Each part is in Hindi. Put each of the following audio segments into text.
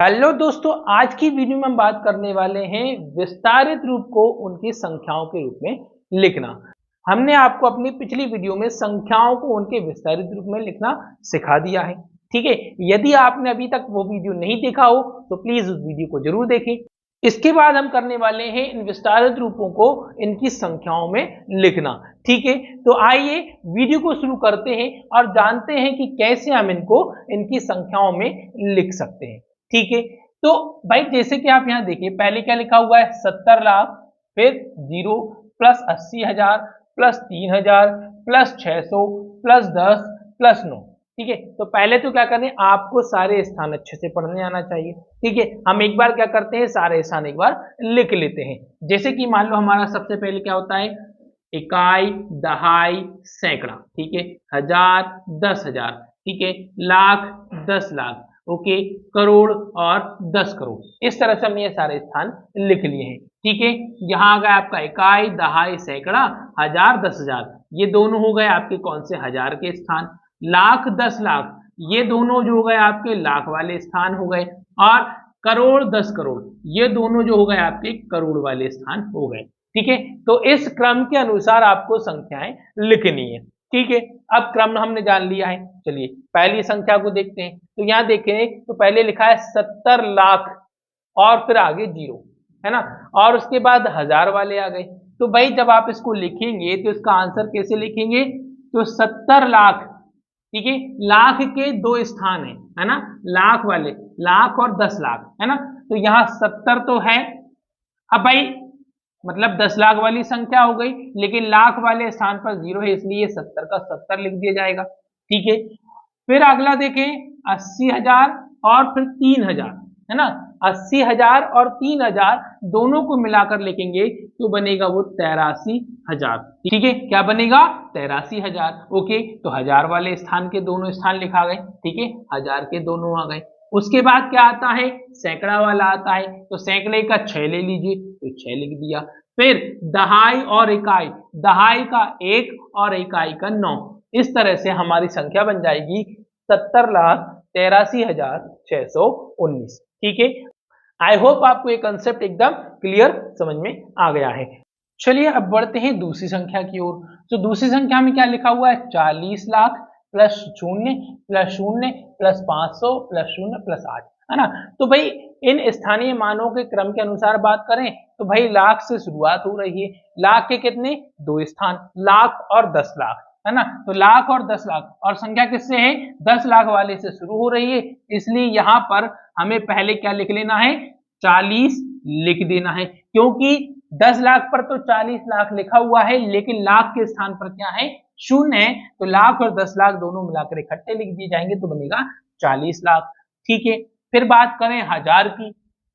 हेलो दोस्तों, आज की वीडियो में हम बात करने वाले हैं विस्तारित रूप को उनकी संख्याओं के रूप में लिखना। हमने आपको अपनी पिछली वीडियो में संख्याओं को उनके विस्तारित रूप में लिखना सिखा दिया है। ठीक है, यदि आपने अभी तक वो वीडियो नहीं देखा हो तो प्लीज उस वीडियो को जरूर देखें। इसके बाद हम करने वाले हैं इन विस्तारित रूपों को इनकी संख्याओं में लिखना। ठीक है, तो आइए वीडियो को शुरू करते हैं और जानते हैं कि कैसे हम इनको इनकी संख्याओं में लिख सकते हैं। ठीक है, तो भाई जैसे कि आप यहां देखिए, पहले क्या लिखा हुआ है 70 लाख, फिर 0 plus 80,000 plus 3,000 plus 600 plus 10 plus 9। ठीक है, तो पहले तो क्या करें, आपको सारे स्थान अच्छे से पढ़ने आना चाहिए। ठीक है, हम एक बार क्या करते हैं, सारे स्थान एक बार लिख लेते हैं। जैसे कि मान लो हमारा सबसे पहले क्या होता है, इकाई, दहाई, सैकड़ा। ठीक है, हजार, 10,000। ठीक है, लाख, 10 लाख। ओके, करोड़ और 10 करोड़। इस तरह से हमने ये सारे स्थान लिख लिए हैं। ठीक है, यहाँ आ गया आपका इकाई, दहाई, सैकड़ा, हजार, 10,000। ये दोनों हो गए आपके कौन से, हजार के स्थान। लाख, 10 लाख, ये दोनों जो हो गए आपके लाख वाले स्थान हो गए। और करोड़, 10 करोड़, ये दोनों जो हो गए आपके करोड़ वाले स्थान हो गए। ठीक है, तो इस क्रम के अनुसार आपको संख्याएं लिखनी है। ठीक है, अब क्रम हमने जान लिया है। चलिए पहली संख्या को देखते हैं। तो यहां देखें तो पहले लिखा है 70 लाख और फिर आगे 0, है ना, और उसके बाद हजार वाले आ गए। तो भाई जब आप इसको लिखेंगे तो इसका आंसर कैसे लिखेंगे, तो 70 लाख। ठीक है, लाख के दो स्थान है ना, लाख वाले, लाख और 10 लाख, है ना। तो यहाँ 70 तो है। अब भाई मतलब 10 लाख वाली संख्या हो गई, लेकिन लाख वाले स्थान पर 0 है, इसलिए 70 का 70 लिख दिया जाएगा। ठीक है, फिर अगला देखें 80,000 और फिर 3,000, है ना। 80,000 और 3,000 दोनों को मिलाकर लिखेंगे तो बनेगा वो 83,000। ठीक है, क्या बनेगा, 83,000। ओके, तो हजार वाले स्थान के दोनों स्थान लिखा गए। ठीक है, हजार के दोनों आ गए। उसके बाद क्या आता है, सैकड़ा वाला आता है। तो सैकड़े का 6 ले लीजिए, तो 6 लिख दिया। फिर दहाई और इकाई, दहाई का 1 और इकाई का 9। इस तरह से हमारी संख्या बन जाएगी 70,83,619। ठीक है, आई होप आपको ये कंसेप्ट एकदम क्लियर समझ में आ गया है। चलिए अब बढ़ते हैं दूसरी संख्या की ओर। तो दूसरी संख्या में क्या लिखा हुआ है, 40 lakh plus 0 plus 0 plus 500 plus 0 plus 8, है ना। तो भाई इन स्थानीय मानों के क्रम के अनुसार बात करें तो भाई लाख से शुरुआत हो रही है। लाख के कितने, दो स्थान, लाख और 10 लाख, है ना। तो लाख और 10 लाख, और संख्या किससे है, 10 लाख वाले से शुरू हो रही है, इसलिए यहाँ पर हमें पहले क्या लिख लेना है, 40 लिख देना है। क्योंकि 10 लाख पर तो 40 लाख लिखा हुआ है, लेकिन लाख के स्थान पर क्या है, 0 है। तो लाख और 10 लाख दोनों मिलाकर इकट्ठे लिख दिए जाएंगे तो बनेगा 40 लाख। ठीक है, फिर बात करें हजार की।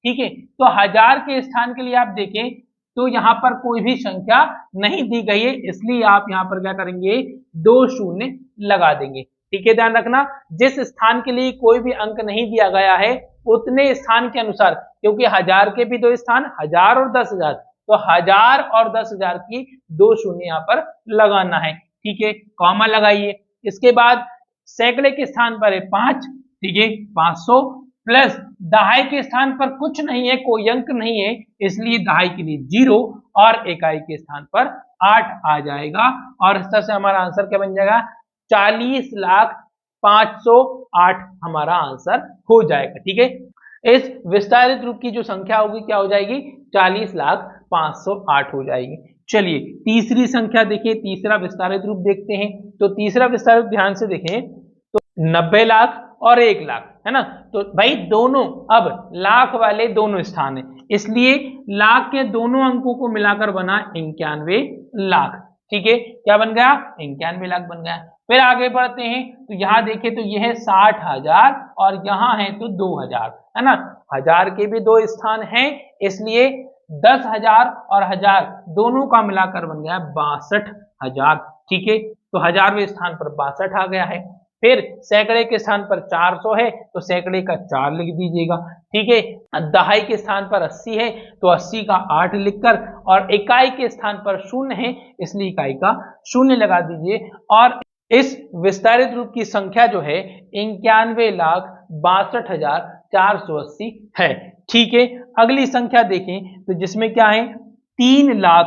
ठीक है, तो हजार के स्थान के लिए आप देखें तो यहाँ पर कोई भी संख्या नहीं दी गई है, इसलिए आप यहाँ पर क्या करेंगे, 2 शून्य लगा देंगे। ठीक है, ध्यान रखना, जिस स्थान के लिए कोई भी अंक नहीं दिया गया है उतने स्थान के अनुसार, क्योंकि हजार के भी दो स्थान, हजार और 10,000, तो हजार और 10,000 की 2 शून्य यहाँ पर लगाना है। ठीक है, कॉमा लगाइए। इसके बाद सैकड़े के स्थान पर है 5। ठीक है, 500 प्लस दहाई के स्थान पर कुछ नहीं है, कोई अंक नहीं है, इसलिए दहाई के लिए 0 और इकाई के स्थान पर 8 आ जाएगा। और इस तरह से हमारा आंसर क्या बन जाएगा, 40,508 हमारा आंसर हो जाएगा। ठीक है, इस विस्तारित रूप की जो संख्या होगी क्या हो जाएगी, 40,508 हो जाएगी। चलिए तीसरी संख्या देखिए, तीसरा विस्तारित रूप देखते हैं। तो तीसरा विस्तारित ध्यान से देखें तो 90 लाख और 1 लाख, है ना। तो भाई दोनों अब लाख वाले दोनों स्थान है, इसलिए लाख के दोनों अंकों को मिलाकर बना 91 लाख। ठीक है, क्या बन गया, 91 लाख बन गया। फिर आगे बढ़ते हैं तो यहाँ देखें तो यह है 60,000 और यहाँ है तो 2,000, है ना। हजार के भी दो स्थान हैं, इसलिए 10,000 और 1000 दोनों का मिलाकर बन गया 62,000। ठीक है, तो 1000वें स्थान पर 62 आ गया है। फिर सैकड़े के स्थान पर 400 है, तो सैकड़े का 4 लिख दीजिएगा। ठीक है, दहाई के स्थान पर 80 है, तो 80 का 8 लिखकर, और इकाई के स्थान पर 0 है, इसलिए इकाई का 0 लगा दीजिए। और इस विस्तारित रूप की संख्या जो है 91,62,हजार 480 है। ठीक है, अगली संख्या देखें तो जिसमें क्या है 3 लाख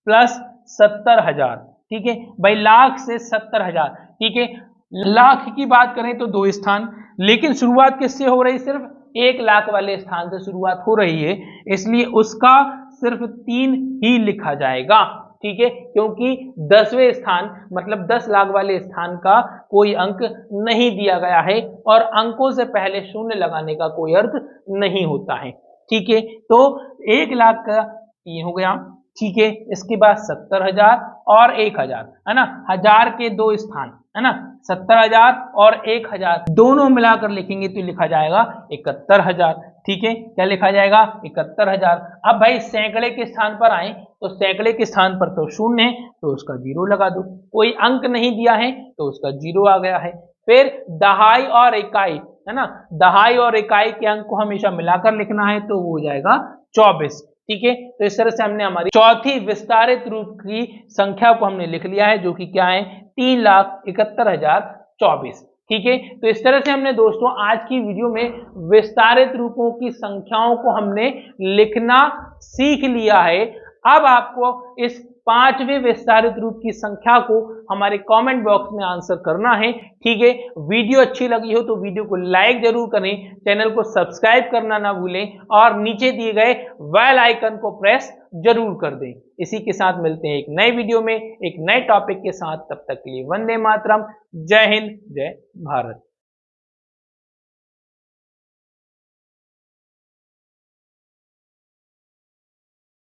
प्लस 70,000। ठीक है भाई, लाख से 70,000। ठीक है, लाख की बात करें तो 2 स्थान, लेकिन शुरुआत किससे हो रही, सिर्फ 1 लाख वाले स्थान से शुरुआत हो रही है, इसलिए उसका सिर्फ 3 ही लिखा जाएगा। ठीक है, क्योंकि 10वें स्थान मतलब 10 लाख वाले स्थान का कोई अंक नहीं दिया गया है और अंकों से पहले शून्य लगाने का कोई अर्थ नहीं होता है। ठीक है, तो 1 लाख का ये हो गया। ठीक है, इसके बाद 70,000 और 1,000 है ना, 1000 के 2 स्थान है ना, 70,000 और 1,000 दोनों मिलाकर लिखेंगे तो लिखा जाएगा 71,000। ठीक है, क्या लिखा जाएगा 71,000। अब भाई सैकड़े के स्थान पर आए तो सैकड़े के स्थान पर तो शून्य है तो उसका 0 लगा दो, कोई अंक नहीं दिया है तो उसका 0 आ गया है। फिर दहाई और इकाई है ना, दहाई और इकाई के अंक को हमेशा मिलाकर लिखना है तो वो हो जाएगा 24। ठीक है, तो इस तरह से हमने हमारी चौथी विस्तारित रूप की संख्या को हमने लिख लिया है, जो कि क्या है 3,71,024। ठीक है, तो इस तरह से हमने दोस्तों आज की वीडियो में विस्तारित रूपों की संख्याओं को हमने लिखना सीख लिया है। अब आपको इस 5वें विस्तारित रूप की संख्या को हमारे कमेंट बॉक्स में आंसर करना है। ठीक है, वीडियो अच्छी लगी हो तो वीडियो को लाइक जरूर करें, चैनल को सब्सक्राइब करना ना भूलें और नीचे दिए गए बेल आइकन को प्रेस जरूर कर दें। इसी के साथ मिलते हैं एक नए वीडियो में एक नए टॉपिक के साथ, तब तक के लिए वंदे मातरम, जय हिंद, जय भारत।